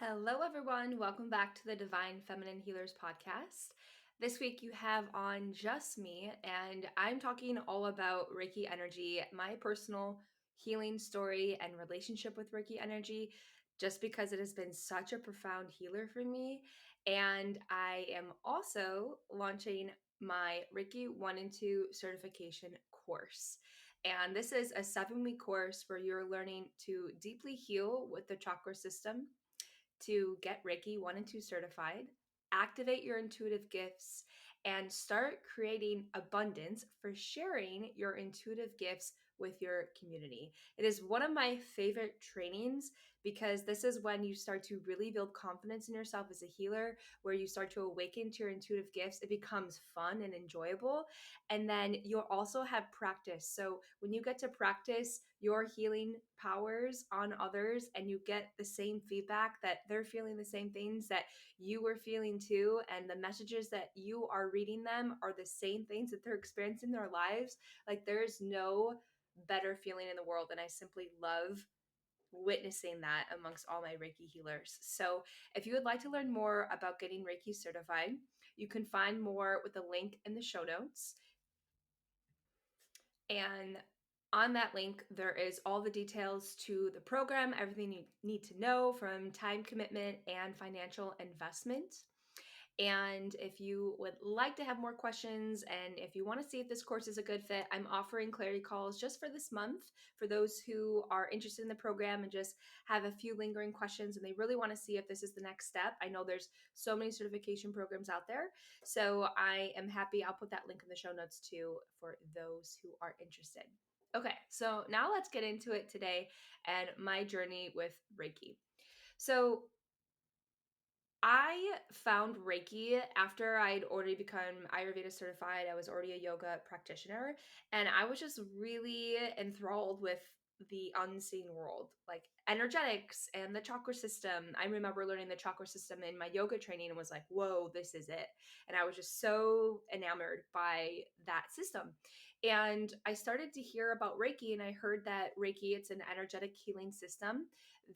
Hello, everyone. Welcome back to the Divine Feminine Healers podcast. This week you have on just me, and I'm talking all about Reiki energy, my personal healing story and relationship with Reiki energy, just because it has been such a profound healer for me. And I am also launching my Reiki I and II certification course. And this is a 7-week course where you're learning to deeply heal with the chakra system, to get Reiki I and II certified, activate your intuitive gifts, and start creating abundance for sharing your intuitive gifts with your community. It is one of my favorite trainings because this is when you start to really build confidence in yourself as a healer, where you start to awaken to your intuitive gifts. It becomes fun and enjoyable. And then you'll also have practice. So when you get to practice your healing powers on others and you get the same feedback that they're feeling the same things that you were feeling too, and the messages that you are reading them are the same things that they're experiencing in their lives, like there's no better feeling in the world. And I simply love witnessing that amongst all my Reiki healers. So if you would like to learn more about getting Reiki certified, you can find more with the link in the show notes. And on that link, there is all the details to the program, everything you need to know, from time commitment and financial investment. And if you would like to have more questions, and if you want to see if this course is a good fit, I'm offering clarity calls just for this month for those who are interested in the program and just have a few lingering questions and they really want to see if this is the next step. I know there's so many certification programs out there. So I am happy. I'll put that link in the show notes too for those who are interested. Okay, so now let's get into it today and my journey with Reiki. So I found Reiki after I'd already become Ayurveda certified. I was already a yoga practitioner, and I was just really enthralled with the unseen world, like energetics and the chakra system. I remember learning the chakra system in my yoga training and was like, whoa, this is it. And I was just so enamored by that system. And I started to hear about Reiki, and I heard that Reiki, it's an energetic healing system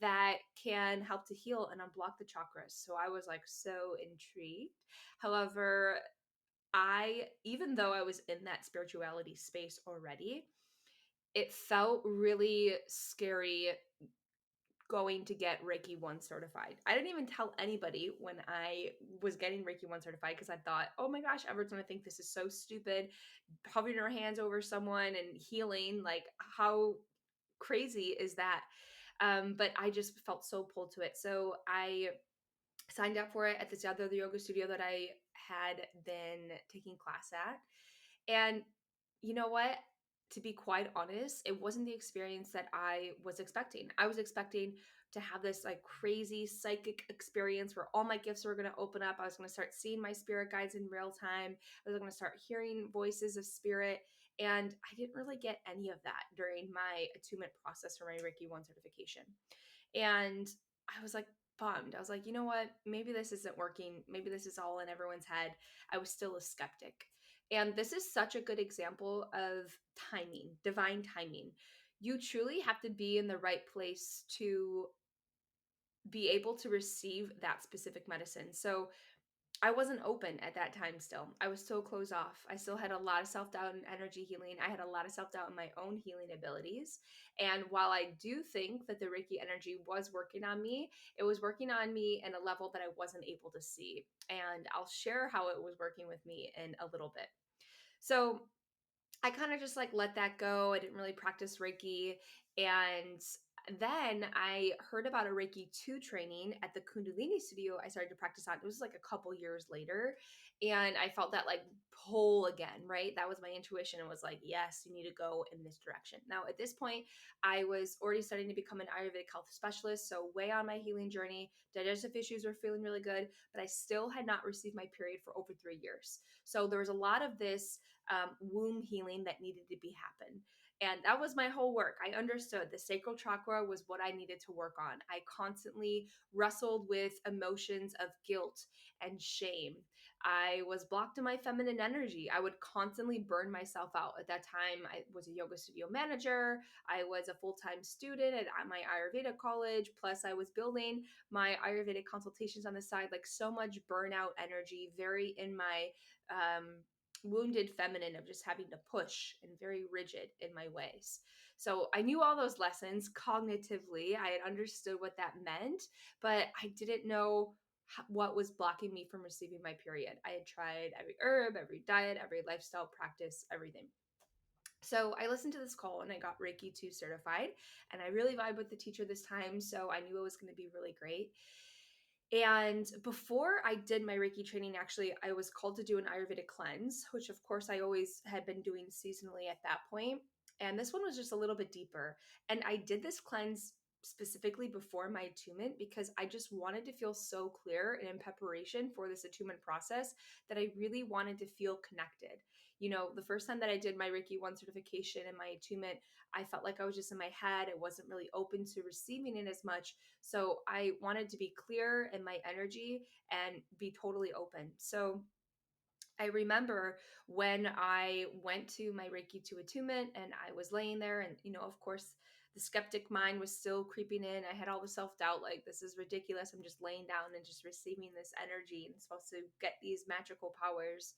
that can help to heal and unblock the chakras. So I was like so intrigued. However, even though I was in that spirituality space already, it felt really scary going to get Reiki I certified. I didn't even tell anybody when I was getting Reiki I certified because I thought, oh my gosh, everyone's going to think this is so stupid. Hovering your hands over someone and healing, like how crazy is that? But I just felt so pulled to it. So I signed up for it at this other yoga studio that I had been taking class at. And you know what? To be quite honest, it wasn't the experience that I was expecting. I was expecting to have this like crazy psychic experience where all my gifts were going to open up. I was going to start seeing my spirit guides in real time. I was going to start hearing voices of spirit. And I didn't really get any of that during my attunement process for my Reiki I certification. And I was like bummed. I was like, you know what? Maybe this isn't working. Maybe this is all in everyone's head. I was still a skeptic. And this is such a good example of timing, divine timing. You truly have to be in the right place to be able to receive that specific medicine. So I wasn't open at that time still. I was so closed off. I still had a lot of self doubt in energy healing. I had a lot of self doubt in my own healing abilities. And while I do think that the Reiki energy was working on me, it was working on me in a level that I wasn't able to see. And I'll share how it was working with me in a little bit. So I kind of just like let that go. I didn't really practice Reiki. And then I heard about a Reiki II training at the Kundalini studio I started to practice on. It was like a couple years later. And I felt that like pull again, right? That was my intuition and was like, yes, you need to go in this direction. Now, at this point, I was already starting to become an Ayurvedic health specialist. So, way on my healing journey, digestive issues were feeling really good, but I still had not received my period for over 3 years. So, there was a lot of this womb healing that needed to be happen. And that was my whole work. I understood the sacral chakra was what I needed to work on. I constantly wrestled with emotions of guilt and shame. I was blocked in my feminine energy. I would constantly burn myself out. At that time, I was a yoga studio manager. I was a full time student at my Ayurveda college. Plus, I was building my Ayurvedic consultations on the side, like so much burnout energy, very in my wounded feminine of just having to push and very rigid in my ways. So I knew all those lessons cognitively. I had understood what that meant, but I didn't know what was blocking me from receiving my period. I had tried every herb, every diet, every lifestyle practice, everything. So I listened to this call and I got Reiki II certified, and I really vibed with the teacher this time. So I knew it was going to be really great. And before I did my Reiki training, actually, I was called to do an Ayurvedic cleanse, which of course I always had been doing seasonally at that point. And this one was just a little bit deeper. And I did this cleanse specifically before my attunement because I just wanted to feel so clear and in preparation for this attunement process that I really wanted to feel connected. You know, the first time that I did my Reiki I certification and my attunement, I felt like I was just in my head. I wasn't really open to receiving it as much. So I wanted to be clear in my energy and be totally open. So I remember when I went to my Reiki II attunement and I was laying there, and, you know, of course, the skeptic mind was still creeping in. I had all the self doubt, like, this is ridiculous. I'm just laying down and just receiving this energy and supposed to get these magical powers.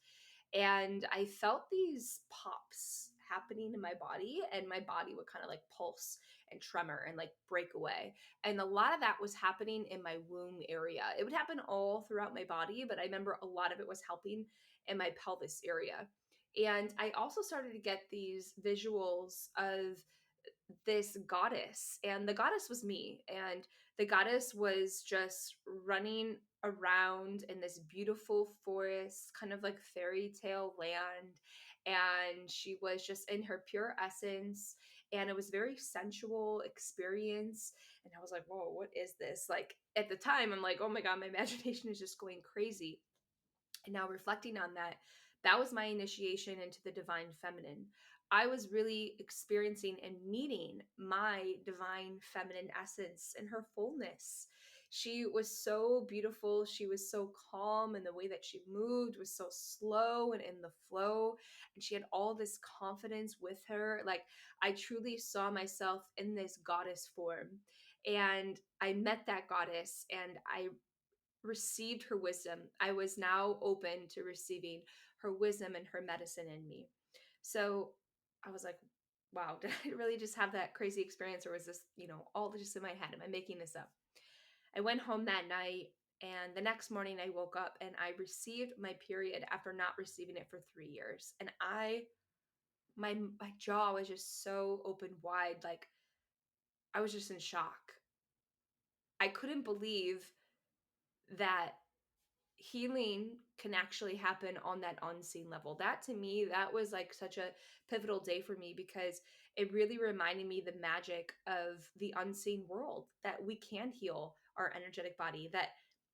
And I felt these pops happening in my body, and my body would kind of like pulse and tremor and like break away. And a lot of that was happening in my womb area. It would happen all throughout my body, but I remember a lot of it was helping in my pelvis area. And I also started to get these visuals of this goddess, and the goddess was me, and the goddess was just running around in this beautiful forest, kind of like fairy tale land, and she was just in her pure essence, and it was very sensual experience. And I was like, whoa, what is this? Like, at the time, I'm like, oh my god, my imagination is just going crazy. And now reflecting on that, that was my initiation into the divine feminine. I was really experiencing and meeting my divine feminine essence in her fullness. She was so beautiful. She was so calm, and the way that she moved was so slow and in the flow. And she had all this confidence with her. Like, I truly saw myself in this goddess form. And I met that goddess and I received her wisdom. I was now open to receiving her wisdom and her medicine in me. So I was like, wow, did I really just have that crazy experience, or was this, you know, all just in my head? Am I making this up? I went home that night, and the next morning I woke up and I received my period after not receiving it for 3 years. And my jaw was just so open wide. Like, I was just in shock. I couldn't believe that healing can actually happen on that unseen level. That, to me, that was like such a pivotal day for me, because it really reminded me the magic of the unseen world, that we can heal our energetic body, that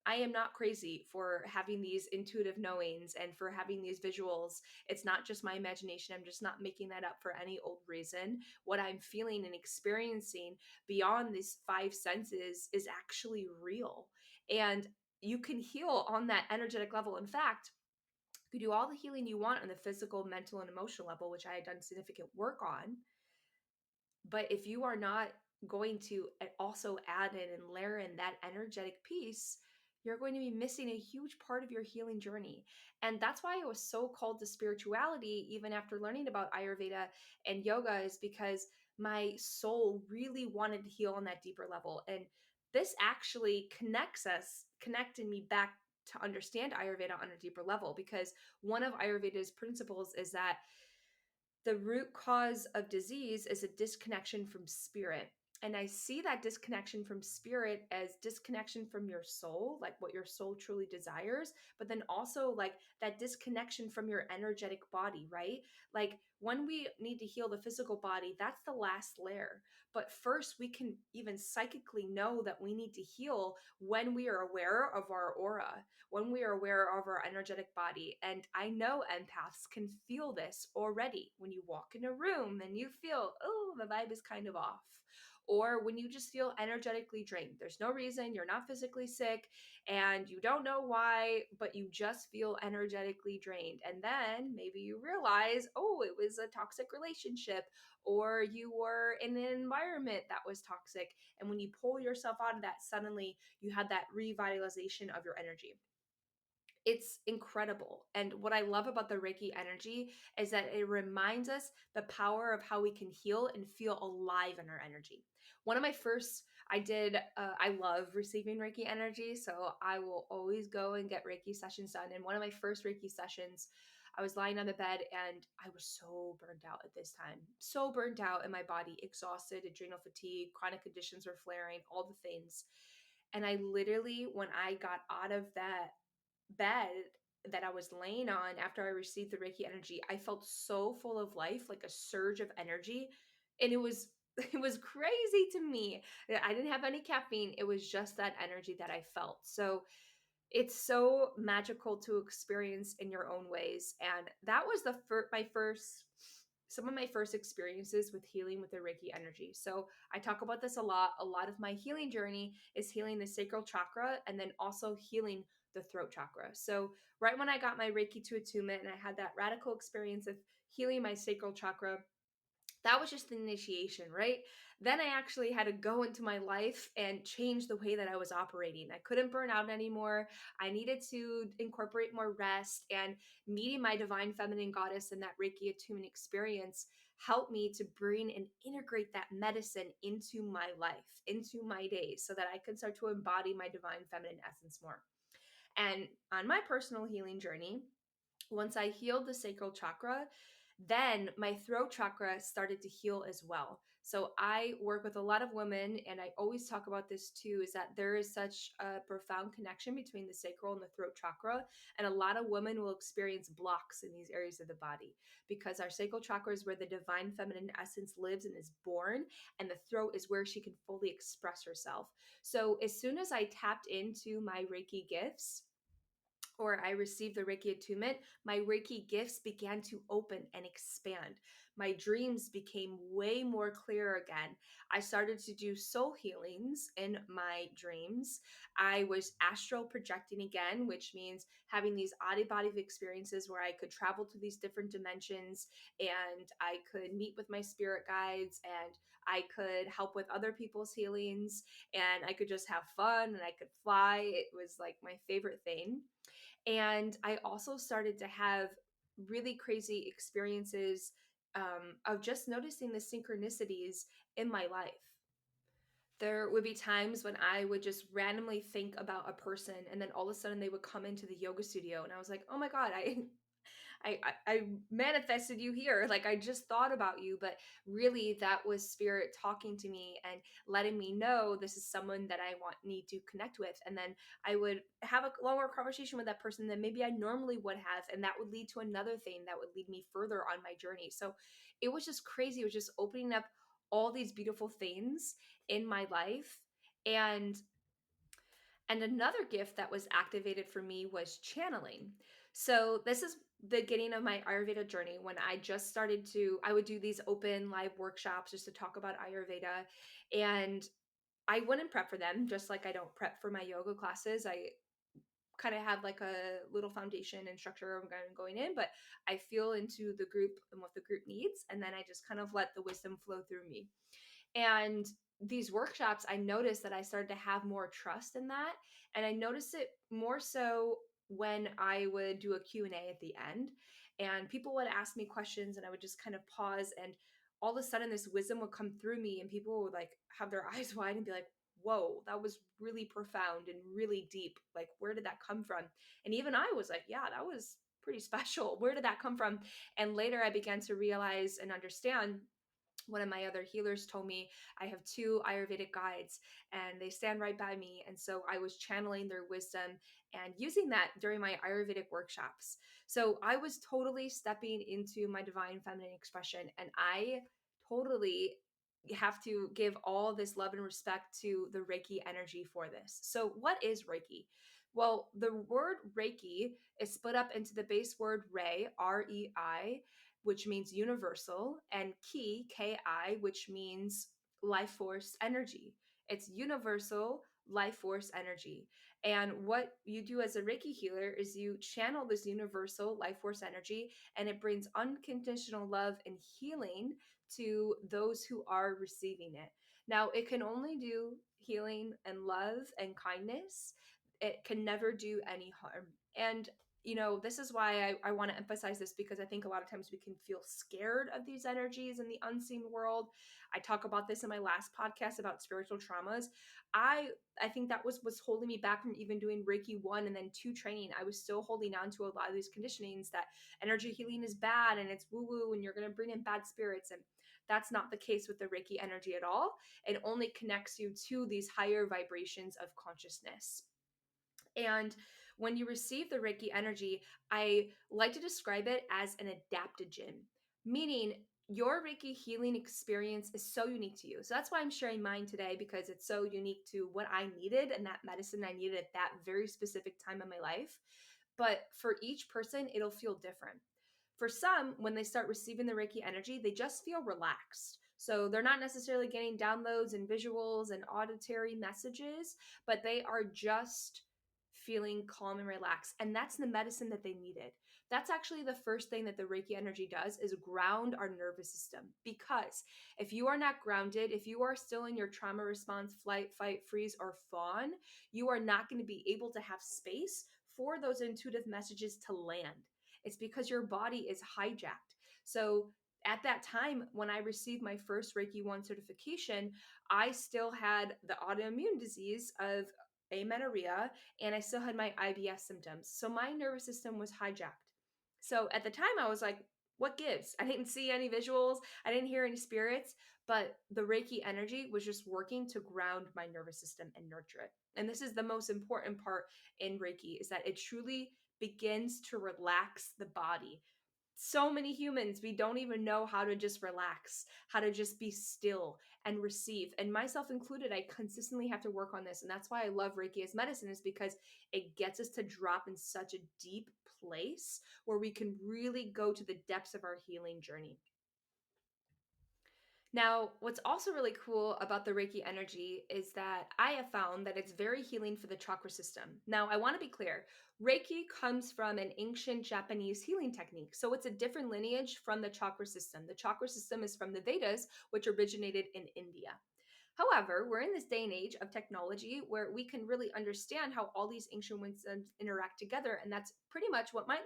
I am not crazy for having these intuitive knowings and for having these visuals. It's not just my imagination. I'm just not making that up for any old reason. What I'm feeling and experiencing beyond these five senses is actually real. And you can heal on that energetic level. In fact, you can do all the healing you want on the physical, mental, and emotional level, which I had done significant work on. But if you are not going to also add in and layer in that energetic piece, you're going to be missing a huge part of your healing journey. And that's why I was so called to spirituality, even after learning about Ayurveda and yoga, is because my soul really wanted to heal on that deeper level. And this actually connected me back to understand Ayurveda on a deeper level, because one of Ayurveda's principles is that the root cause of disease is a disconnection from spirit. And I see that disconnection from spirit as disconnection from your soul, like what your soul truly desires, but then also like that disconnection from your energetic body, right? Like when we need to heal the physical body, that's the last layer. But first, we can even psychically know that we need to heal when we are aware of our aura, when we are aware of our energetic body. And I know empaths can feel this already. When you walk in a room and you feel, oh, the vibe is kind of off, or when you just feel energetically drained. There's no reason, you're not physically sick, and you don't know why, but you just feel energetically drained. And then maybe you realize, oh, it was a toxic relationship, or you were in an environment that was toxic. And when you pull yourself out of that, suddenly you had that revitalization of your energy. It's incredible. And what I love about the Reiki energy is that it reminds us the power of how we can heal and feel alive in our energy. One of my first, I love receiving Reiki energy. So I will always go and get Reiki sessions done. And one of my first Reiki sessions, I was lying on the bed and I was so burnt out at this time, so burnt out in my body, exhausted, adrenal fatigue, chronic conditions were flaring, all the things. And I literally, when I got out of that bed that I was laying on after I received the Reiki energy, I felt so full of life, like a surge of energy. And it was it was crazy to me. I didn't have any caffeine. It was just that energy that I felt. So it's so magical to experience in your own ways. And that was my first some of my first experiences with healing with the Reiki energy. So I talk about this a lot. A lot of my healing journey is healing the sacral chakra and then also healing the throat chakra. So right when I got my Reiki II attunement and I had that radical experience of healing my sacral chakra, that was just the initiation, right? Then I actually had to go into my life and change the way that I was operating. I couldn't burn out anymore. I needed to incorporate more rest, and meeting my divine feminine goddess and that Reiki attunement experience helped me to bring and integrate that medicine into my life, into my days, so that I could start to embody my divine feminine essence more. And on my personal healing journey, once I healed the sacral chakra, then my throat chakra started to heal as well. So I work with a lot of women, and I always talk about this too, is that there is such a profound connection between the sacral and the throat chakra. And a lot of women will experience blocks in these areas of the body because our sacral chakra is where the divine feminine essence lives and is born, and the throat is where she can fully express herself. So as soon as I tapped into my Reiki gifts, or I received the Reiki attunement, my Reiki gifts began to open and expand. My dreams became way more clear again. I started to do soul healings in my dreams. I was astral projecting again, which means having these out of body experiences where I could travel to these different dimensions and I could meet with my spirit guides and I could help with other people's healings and I could just have fun and I could fly. It was like my favorite thing. And I also started to have really crazy experiences of just noticing the synchronicities in my life. There would be times when I would just randomly think about a person, and then all of a sudden they would come into the yoga studio, and I was like, "Oh my god, I manifested you here. Like I just thought about you, but really that was spirit talking to me and letting me know this is someone that I need to connect with. And then I would have a longer conversation with that person than maybe I normally would have, and that would lead to another thing that would lead me further on my journey. So it was just crazy. It was just opening up all these beautiful things in my life. And another gift that was activated for me was channeling. So this is the beginning of my Ayurveda journey when I just started I would do these open live workshops just to talk about Ayurveda. And I wouldn't prep for them, just like I don't prep for my yoga classes. I kind of have like a little foundation and structure of going in, but I feel into the group and what the group needs. And then I just kind of let the wisdom flow through me. And these workshops, I noticed that I started to have more trust in that. And I noticed it more so when I would do a Q&A at the end and people would ask me questions and I would just kind of pause and all of a sudden this wisdom would come through me and people would like have their eyes wide and be like, whoa, that was really profound and really deep. Like, where did that come from? And even I was like, yeah, that was pretty special. Where did that come from? And later I began to realize and understand One of my other healers told me I have two Ayurvedic guides and they stand right by me. And so I was channeling their wisdom and using that during my Ayurvedic workshops. So I was totally stepping into my divine feminine expression, and I totally have to give all this love and respect to the Reiki energy for this. So, what is Reiki? Well, the word Reiki is split up into the base word Rei, REI, which means universal, and Ki, which means life force energy. It's universal life force energy. And what you do as a Reiki healer is you channel this universal life force energy, and it brings unconditional love and healing to those who are receiving it. Now, it can only do healing and love and kindness. It can never do any harm. And this is why I want to emphasize this, because I think a lot of times we can feel scared of these energies in the unseen world. I talk about this in my last podcast about spiritual traumas. I think that was holding me back from even doing Reiki 1 and then 2 training. I was still holding on to a lot of these conditionings that energy healing is bad and it's woo woo and you're going to bring in bad spirits. And that's not the case with the Reiki energy at all. It only connects you to these higher vibrations of consciousness. And when you receive the Reiki energy, I like to describe it as an adaptogen, meaning your Reiki healing experience is so unique to you. So that's why I'm sharing mine today, because it's so unique to what I needed and that medicine I needed at that very specific time in my life. But for each person, it'll feel different. For some, when they start receiving the Reiki energy, they just feel relaxed. So they're not necessarily getting downloads and visuals and auditory messages, but they are just feeling calm and relaxed. And that's the medicine that they needed. That's actually the first thing that the Reiki energy does, is ground our nervous system. Because if you are not grounded, if you are still in your trauma response, flight, fight, freeze, or fawn, you are not going to be able to have space for those intuitive messages to land. It's because your body is hijacked. So at that time, when I received my first Reiki 1 certification, I still had the autoimmune disease of amenorrhea, and I still had my IBS symptoms. So my nervous system was hijacked. So at the time, I was like, what gives? I didn't see any visuals, I didn't hear any spirits, but the Reiki energy was just working to ground my nervous system and nurture it. And this is the most important part in Reiki, is that it truly begins to relax the body. So many humans, we don't even know how to just relax, how to just be still and receive. And myself included, I consistently have to work on this. And that's why I love Reiki as medicine, is because it gets us to drop in such a deep place where we can really go to the depths of our healing journey. Now, what's also really cool about the Reiki energy is that I have found that it's very healing for the chakra system. Now, I want to be clear, Reiki comes from an ancient Japanese healing technique. So it's a different lineage from the chakra system. The chakra system is from the Vedas, which originated in India. However, we're in this day and age of technology where we can really understand how all these ancient wisdoms interact together. And that's pretty much what my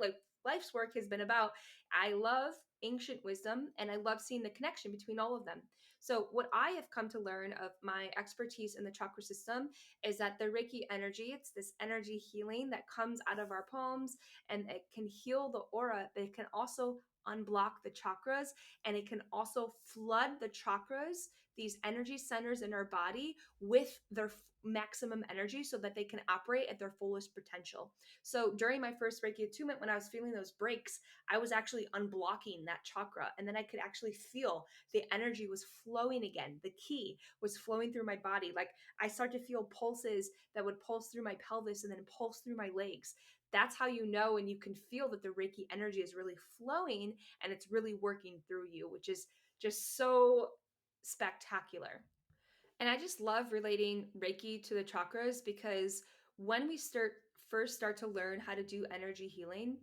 life's work has been about. I love ancient wisdom and I love seeing the connection between all of them. So, what I have come to learn of my expertise in the chakra system is that the Reiki energy, it's this energy healing that comes out of our palms, and it can heal the aura, but it can also unblock the chakras, and it can also flood the chakras, these energy centers in our body, with their maximum energy so that they can operate at their fullest potential. So during my first Reiki attunement, when I was feeling those breaks, I was actually unblocking that chakra, and then I could actually feel the energy was flowing again. The ki was flowing through my body. Like I start to feel pulses that would pulse through my pelvis and then pulse through my legs. That's how you know, and you can feel that the Reiki energy is really flowing and it's really working through you, which is just so spectacular. And I just love relating Reiki to the chakras, because when we start to learn how to do energy healing,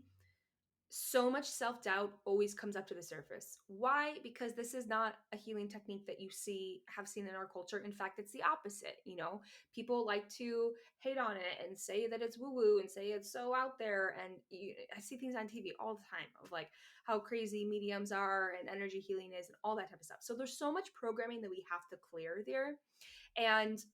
so much self-doubt always comes up to the surface. Why? Because this is not a healing technique that you have seen in our culture. In fact, it's the opposite. People like to hate on it and say that it's woo-woo and say it's so out there. And I see things on TV all the time of like how crazy mediums are and energy healing is and all that type of stuff. So there's so much programming that we have to clear there. And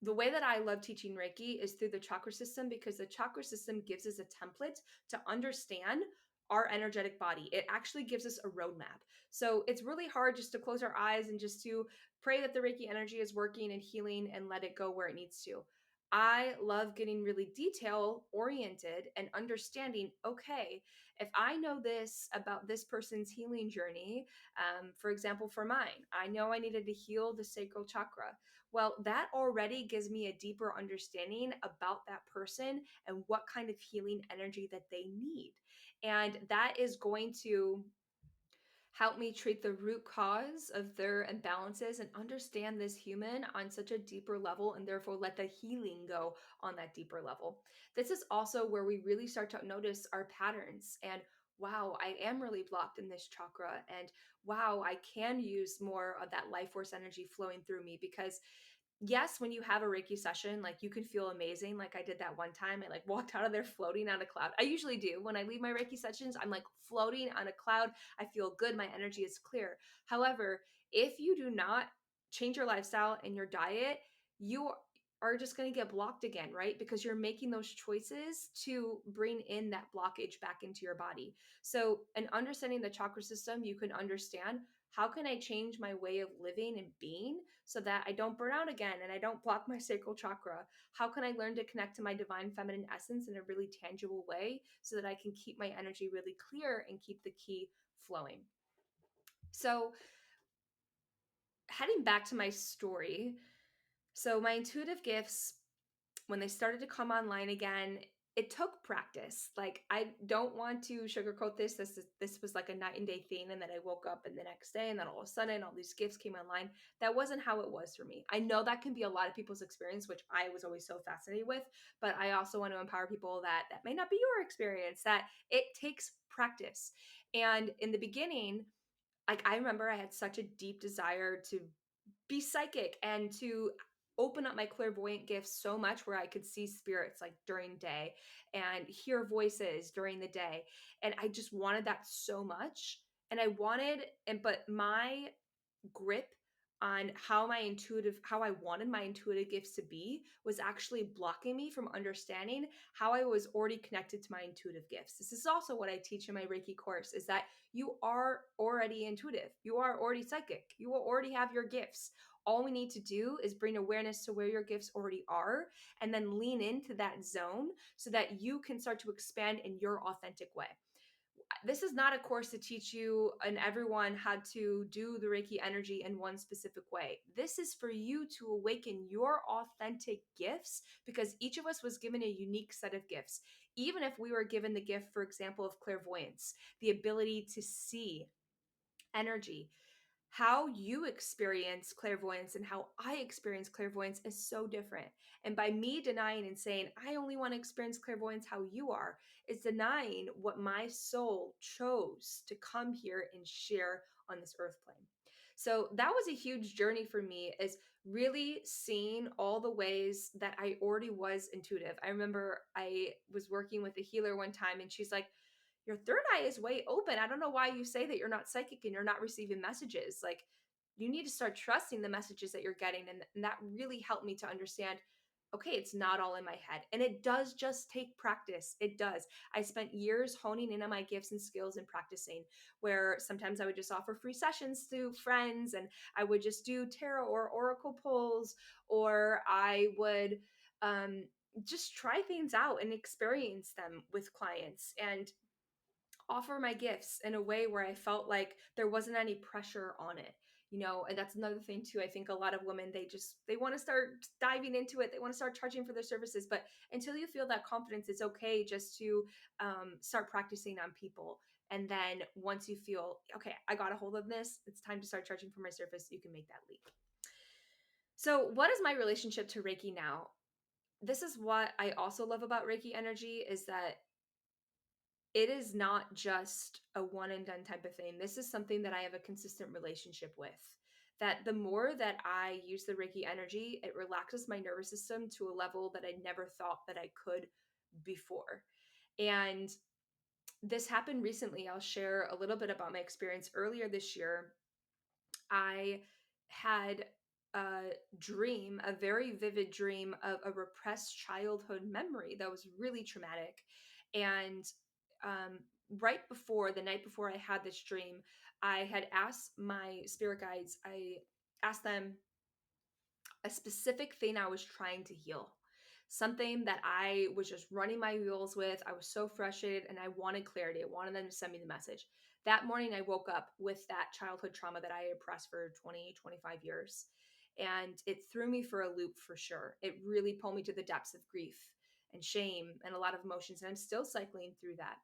the way that I love teaching Reiki is through the chakra system, because the chakra system gives us a template to understand our energetic body. It actually gives us a roadmap. So it's really hard just to close our eyes and just to pray that the Reiki energy is working and healing and let it go where it needs to. I love getting really detail oriented and understanding, okay, if I know this about this person's healing journey, for example, for mine, I know I needed to heal the sacral chakra. Well, that already gives me a deeper understanding about that person and what kind of healing energy that they need. And that is going to help me treat the root cause of their imbalances and understand this human on such a deeper level, and therefore let the healing go on that deeper level. This is also where we really start to notice our patterns and wow, I am really blocked in this chakra, and wow, I can use more of that life force energy flowing through me. Because yes, when you have a Reiki session, like you can feel amazing. Like I did that one time. I like walked out of there floating on a cloud. I usually do. When I leave my Reiki sessions, I'm like floating on a cloud. I feel good. My energy is clear. However, if you do not change your lifestyle and your diet, you are just going to get blocked again, right? Because you're making those choices to bring in that blockage back into your body. So, in understanding the chakra system, you can understand, how can I change my way of living and being so that I don't burn out again and I don't block my sacral chakra? How can I learn to connect to my divine feminine essence in a really tangible way so that I can keep my energy really clear and keep the key flowing? So, heading back to my story, so my intuitive gifts, when they started to come online again, it took practice. Like, I don't want to sugarcoat this. This was like a night and day thing, and then I woke up and the next day, and then all of a sudden, all these gifts came online. That wasn't how it was for me. I know that can be a lot of people's experience, which I was always so fascinated with. But I also want to empower people that that may not be your experience. That it takes practice. And in the beginning, like I remember, I had such a deep desire to be psychic and to open up my clairvoyant gifts so much where I could see spirits like during day and hear voices during the day. And I just wanted that so much. And I wanted, and but my grip on how I wanted my intuitive gifts to be was actually blocking me from understanding how I was already connected to my intuitive gifts. This is also what I teach in my Reiki course, is that you are already intuitive. You are already psychic. You will already have your gifts. All we need to do is bring awareness to where your gifts already are and then lean into that zone so that you can start to expand in your authentic way. This is not a course to teach you and everyone how to do the Reiki energy in one specific way. This is for you to awaken your authentic gifts, because each of us was given a unique set of gifts. Even if we were given the gift, for example, of clairvoyance, the ability to see energy, how you experience clairvoyance and how I experience clairvoyance is so different. And by me denying and saying, I only want to experience clairvoyance how you are, is denying what my soul chose to come here and share on this earth plane. So that was a huge journey for me, is really seeing all the ways that I already was intuitive. I remember I was working with a healer one time and she's like, your third eye is way open. I don't know why you say that you're not psychic and you're not receiving messages. Like, you need to start trusting the messages that you're getting. And that really helped me to understand, okay, it's not all in my head. And it does just take practice. It does. I spent years honing in on my gifts and skills and practicing, where sometimes I would just offer free sessions to friends and I would just do tarot or oracle pulls, or I would um, just try things out and experience them with clients and offer my gifts in a way where I felt like there wasn't any pressure on it. You know, and that's another thing too. I think a lot of women, they want to start diving into it. They want to start charging for their services, but until you feel that confidence, it's okay just to start practicing on people. And then once you feel, okay, I got a hold of this, it's time to start charging for my service, you can make that leap. So, what is my relationship to Reiki now? This is what I also love about Reiki energy, is that it is not just a one and done type of thing. This is something that I have a consistent relationship with. That the more that I use the Reiki energy, it relaxes my nervous system to a level that I never thought that I could before. And this happened recently. I'll share a little bit about my experience. Earlier this year, I had a dream, a very vivid dream of a repressed childhood memory that was really traumatic. And um, right before the night before I had this dream, I had asked my spirit guides, I asked them a specific thing I was trying to heal. Something that I was just running my wheels with. I was so frustrated and I wanted clarity. I wanted them to send me the message. That morning, I woke up with that childhood trauma that I had oppressed for 20, 25 years. And it threw me for a loop for sure. It really pulled me to the depths of grief and shame and a lot of emotions. And I'm still cycling through that.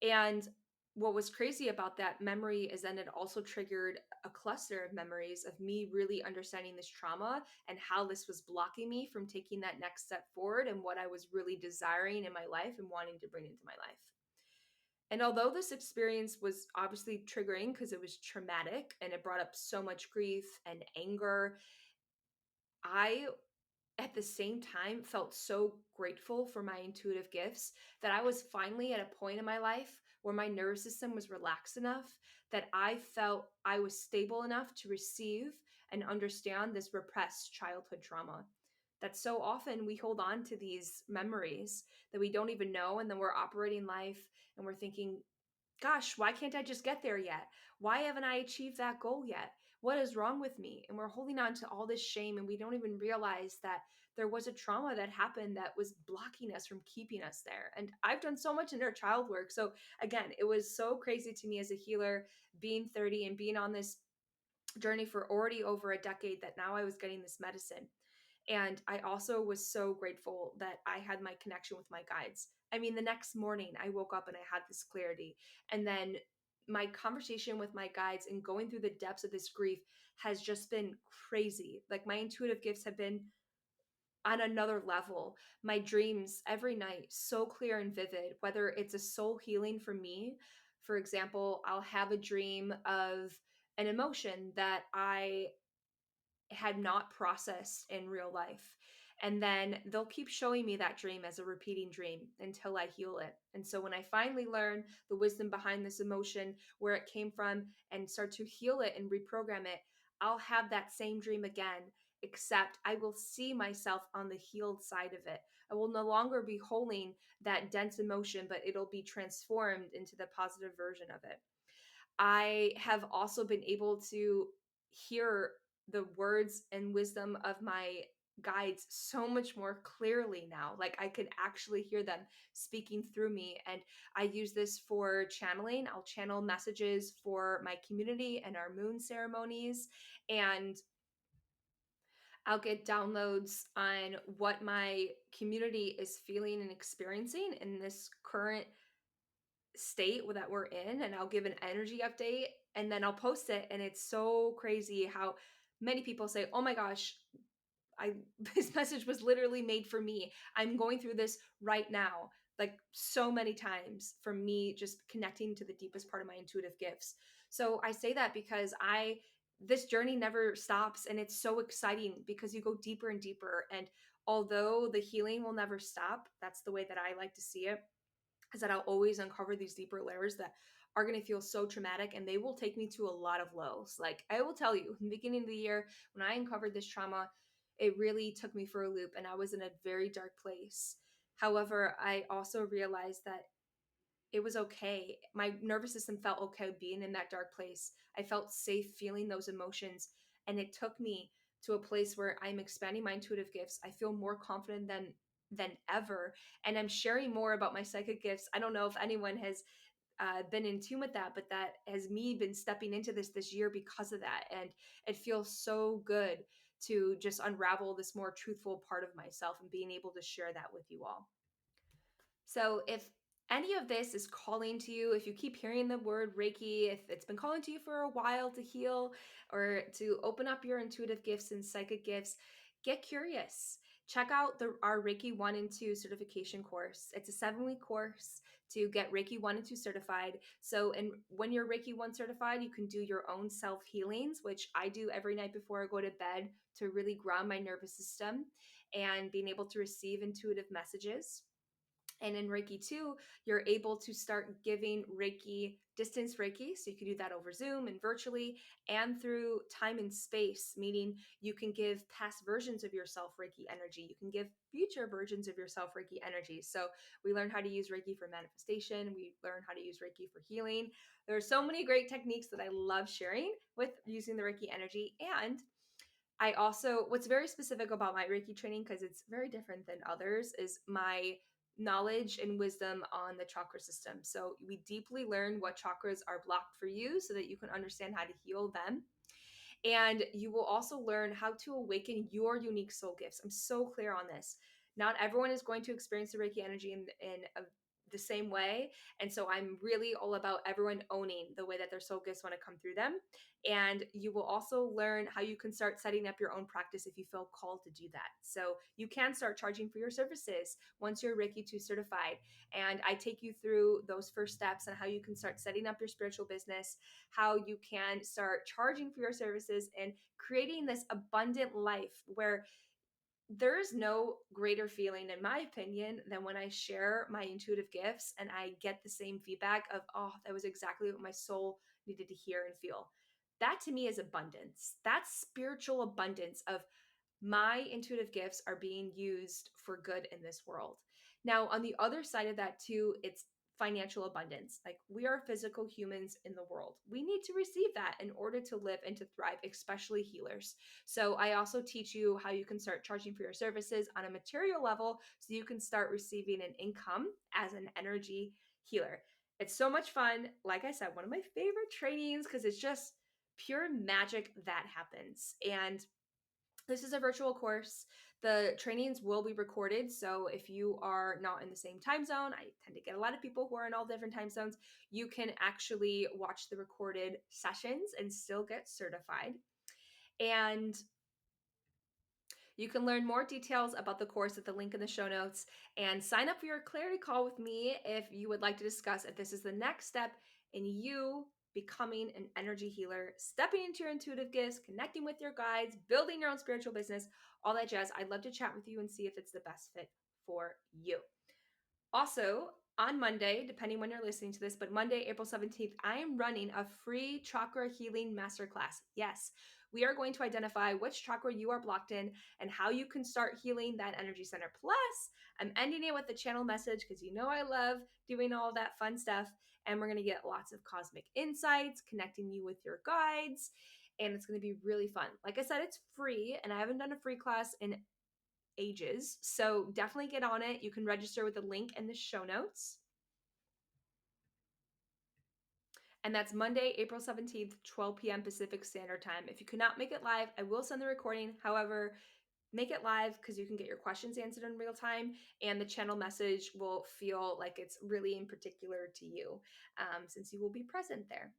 And what was crazy about that memory is then it also triggered a cluster of memories of me really understanding this trauma and how this was blocking me from taking that next step forward and what I was really desiring in my life and wanting to bring into my life. And although this experience was obviously triggering because it was traumatic and it brought up so much grief and anger, I at the same time felt so grateful for my intuitive gifts that I was finally at a point in my life where my nervous system was relaxed enough that I felt I was stable enough to receive and understand this repressed childhood trauma. That so often we hold on to these memories that we don't even know, and then we're operating life and we're thinking, gosh, why can't I just get there yet? Why haven't I achieved that goal yet? What is wrong with me? And we're holding on to all this shame, and we don't even realize that there was a trauma that happened that was blocking us from keeping us there. And I've done so much inner child work. So, again, it was so crazy to me as a healer, being 30 and being on this journey for already over a decade, that now I was getting this medicine. And I also was so grateful that I had my connection with my guides. I mean, the next morning I woke up and I had this clarity. And then my conversation with my guides and going through the depths of this grief has just been crazy. Like, my intuitive gifts have been on another level. My dreams every night, so clear and vivid, whether it's a soul healing for me. For example, I'll have a dream of an emotion that I had not processed in real life. And then they'll keep showing me that dream as a repeating dream until I heal it. And so when I finally learn the wisdom behind this emotion, where it came from, and start to heal it and reprogram it, I'll have that same dream again, except I will see myself on the healed side of it. I will no longer be holding that dense emotion, but it'll be transformed into the positive version of it. I have also been able to hear the words and wisdom of my guides so much more clearly now. Like, I could actually hear them speaking through me. And I use this for channeling. I'll channel messages for my community and our moon ceremonies. And I'll get downloads on what my community is feeling and experiencing in this current state that we're in, and I'll give an energy update and then I'll post it. And it's so crazy how many people say, "Oh my gosh, I this message was literally made for me. I'm going through this right now." Like, so many times, for me, just connecting to the deepest part of my intuitive gifts. So I say that because I this journey never stops, and it's so exciting because you go deeper and deeper. And although the healing will never stop, that's the way that I like to see it, is that I'll always uncover these deeper layers that are going to feel so traumatic, and they will take me to a lot of lows. Like, I will tell you, in the beginning of the year, when I uncovered this trauma, it really took me for a loop and I was in a very dark place. However, I also realized that it was okay. My nervous system felt okay being in that dark place. I felt safe feeling those emotions. And it took me to a place where I'm expanding my intuitive gifts. I feel more confident than ever. And I'm sharing more about my psychic gifts. I don't know if anyone has been in tune with that, but that has me been stepping into this year because of that. And it feels so good to just unravel this more truthful part of myself and being able to share that with you all. So if any of this is calling to you, if you keep hearing the word Reiki, if it's been calling to you for a while to heal or to open up your intuitive gifts and psychic gifts, get curious. Check out our Reiki I and II certification course. It's a 7-week course to get Reiki I and II certified. So, and when you're Reiki I certified, you can do your own self healings, which I do every night before I go to bed to really ground my nervous system and being able to receive intuitive messages. And in Reiki II, you're able to start giving Reiki, distance Reiki. So you can do that over Zoom and virtually and through time and space, meaning you can give past versions of yourself Reiki energy. You can give future versions of yourself Reiki energy. So we learn how to use Reiki for manifestation. We learn how to use Reiki for healing. There are so many great techniques that I love sharing with using the Reiki energy. And I also, what's very specific about my Reiki training, because it's very different than others, is my knowledge and wisdom on the chakra system. So we deeply learn what chakras are blocked for you so that you can understand how to heal them. And you will also learn how to awaken your unique soul gifts. I'm so clear on this. Not everyone is going to experience the Reiki energy the same way. And so I'm really all about everyone owning the way that their soul gifts want to come through them. And you will also learn how you can start setting up your own practice if you feel called to do that. So you can start charging for your services once you're Reiki II certified. And I take you through those first steps on how you can start setting up your spiritual business, how you can start charging for your services and creating this abundant life where there's no greater feeling, in my opinion, than when I share my intuitive gifts and I get the same feedback of, oh, that was exactly what my soul needed to hear and feel. That to me is abundance. That's spiritual abundance of my intuitive gifts are being used for good in this world. Now, on the other side of that, too, it's financial abundance. Like we are physical humans in the world. We need to receive that in order to live and to thrive, especially healers. So, I also teach you how you can start charging for your services on a material level so you can start receiving an income as an energy healer. It's so much fun. Like I said, one of my favorite trainings because it's just pure magic that happens. And this is a virtual course. The trainings will be recorded. So if you are not in the same time zone, I tend to get a lot of people who are in all different time zones. You can actually watch the recorded sessions and still get certified. And you can learn more details about the course at the link in the show notes and sign up for your clarity call with me if you would like to discuss if this is the next step in you becoming an energy healer, stepping into your intuitive gifts, connecting with your guides, building your own spiritual business, all that jazz. I'd love to chat with you and see if it's the best fit for you. Also, on Monday, depending when you're listening to this, but Monday, April 17th, I am running a free chakra healing masterclass. Yes, we are going to identify which chakra you are blocked in and how you can start healing that energy center. Plus, I'm ending it with a channel message because you know I love doing all that fun stuff. And we're going to get lots of cosmic insights, connecting you with your guides. And it's going to be really fun. Like I said, it's free, and I haven't done a free class in ages. So definitely get on it. You can register with the link in the show notes. And that's Monday, April 17th, 12 p.m. Pacific Standard Time. If you cannot make it live, I will send the recording. However, make it live because you can get your questions answered in real time, and the channel message will feel like it's really in particular to you since you will be present there.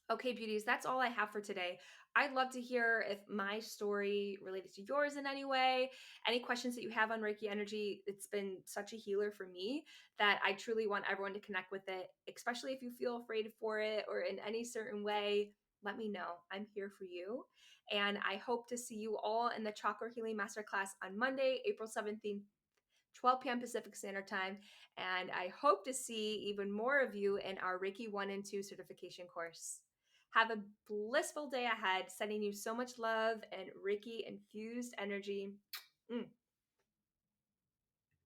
Okay, beauties, that's all I have for today. I'd love to hear if my story related to yours in any way, any questions that you have on Reiki energy. It's been such a healer for me that I truly want everyone to connect with it, especially if you feel afraid for it or in any certain way. Let me know. I'm here for you. And I hope to see you all in the Chakra Healing Masterclass on Monday, April 17th, 12 p.m. Pacific Standard Time. And I hope to see even more of you in our Reiki I and II certification course. Have a blissful day ahead, sending you so much love and Reiki infused energy.